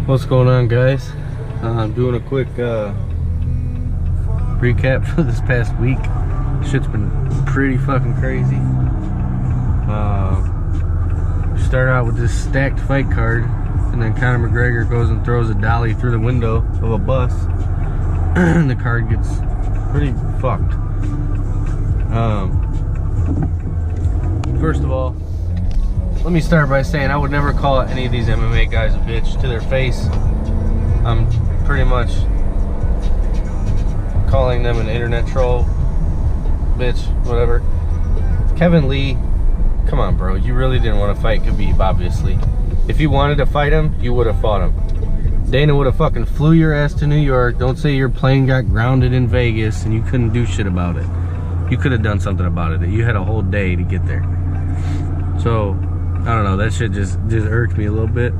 What's going on, guys? I'm doing a quick recap for this past week. Shit's been pretty fucking crazy. Start out with this stacked fight card, and then Conor McGregor goes and throws a dolly through the window of a bus, and the card gets pretty fucked. First of all, let me start by saying I would never call any of these MMA guys a bitch to their face. I'm pretty much calling them an internet troll, bitch, whatever. Kevin Lee, come on, bro. You really didn't want to fight Khabib, obviously. If you wanted to fight him, you would have fought him. Dana would have fucking flew your ass to New York. Don't say your plane got grounded in Vegas and you couldn't do shit about it. You could have done something about it. You had a whole day to get there. So, I don't know, that shit just irked me a little bit.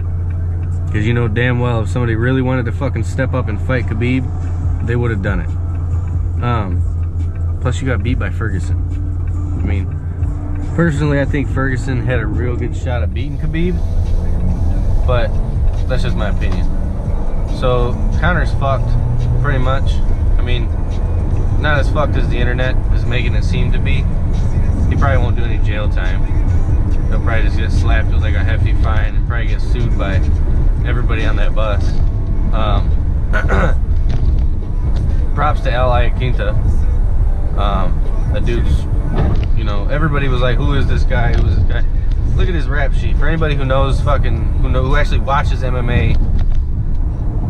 Because you know damn well if somebody really wanted to fucking step up and fight Khabib, they would have done it. Plus you got beat by Ferguson. I mean, personally I think Ferguson had a real good shot at beating Khabib, but that's just my opinion. So, Conor's fucked, pretty much. I mean, not as fucked as the internet is making it seem to be. He probably won't do any jail time. He'll probably just get slapped with like a hefty fine and probably get sued by everybody on that bus. Props to L.I. Quinta. The dude's, you know, everybody was like, who is this guy? Who is this guy? Look at his rap sheet. For anybody who knows who actually watches MMA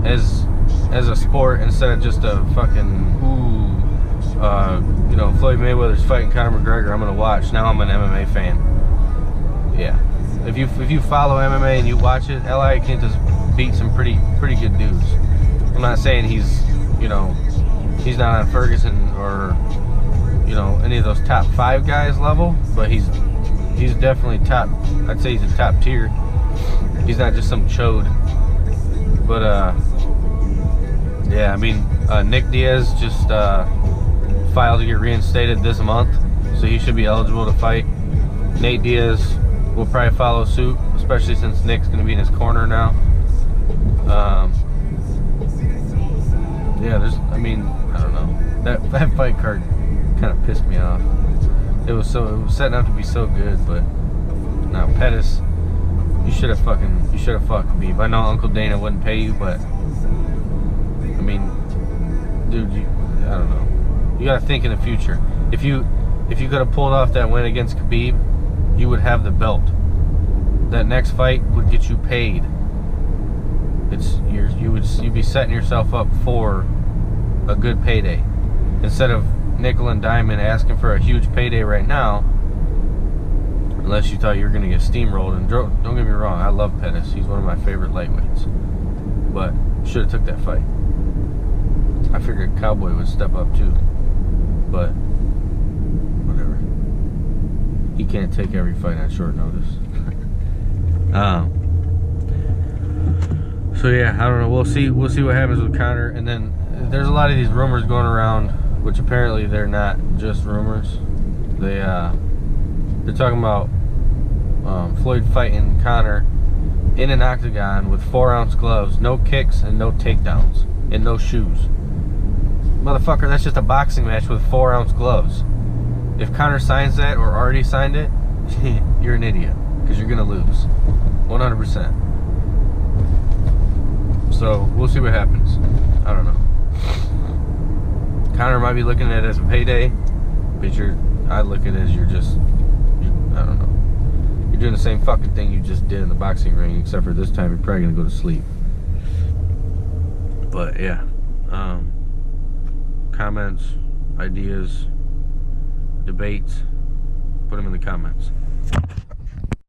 as a sport instead of just a fucking, you know, Floyd Mayweather's fighting Conor McGregor, I'm gonna watch. Now I'm an MMA fan. Yeah, if you follow MMA and you watch it, L.I. Quinta's beat some pretty good dudes. I'm not saying he's, you know, he's not on Ferguson or, you know, any of those top 5 guys level, but he's definitely top. I'd say he's a top tier. He's not just some chode. But yeah, I mean, Nick Diaz just filed to get reinstated this month, so he should be eligible to fight. Nate Diaz will probably follow suit, especially since Nick's going to be in his corner now. Yeah, I mean, I don't know. That fight card kind of pissed me off. It was setting up to be so good, but now Pettis, you should have fought Khabib. I know Uncle Dana wouldn't pay you, but I mean, dude, I don't know. You got to think in the future. If you could have pulled off that win against Khabib, you would have the belt. That next fight would get you paid. You'd be setting yourself up for a good payday, instead of nickel and diamond asking for a huge payday right now. Unless you thought you were gonna get steamrolled. And don't get me wrong, I love Pettis. He's one of my favorite lightweights. But should have took that fight. I figured Cowboy would step up too. But whatever. He can't take every fight on short notice. So yeah, I don't know. We'll see what happens with Conor. And then there's a lot of these rumors going around, which apparently they're not just rumors. They're talking about Floyd fighting Conor in an octagon with 4-ounce gloves, no kicks and no takedowns, and no shoes. Motherfucker, that's just a boxing match with 4-ounce gloves. If Conor signs that or already signed it, you're an idiot, because you're gonna lose 100%. So we'll see what happens. I don't know. Conor might be looking at it as a payday, but I look at it as I don't know. You're doing the same fucking thing you just did in the boxing ring, except for this time you're probably gonna go to sleep. But yeah, comments, ideas, debates, put them in the comments.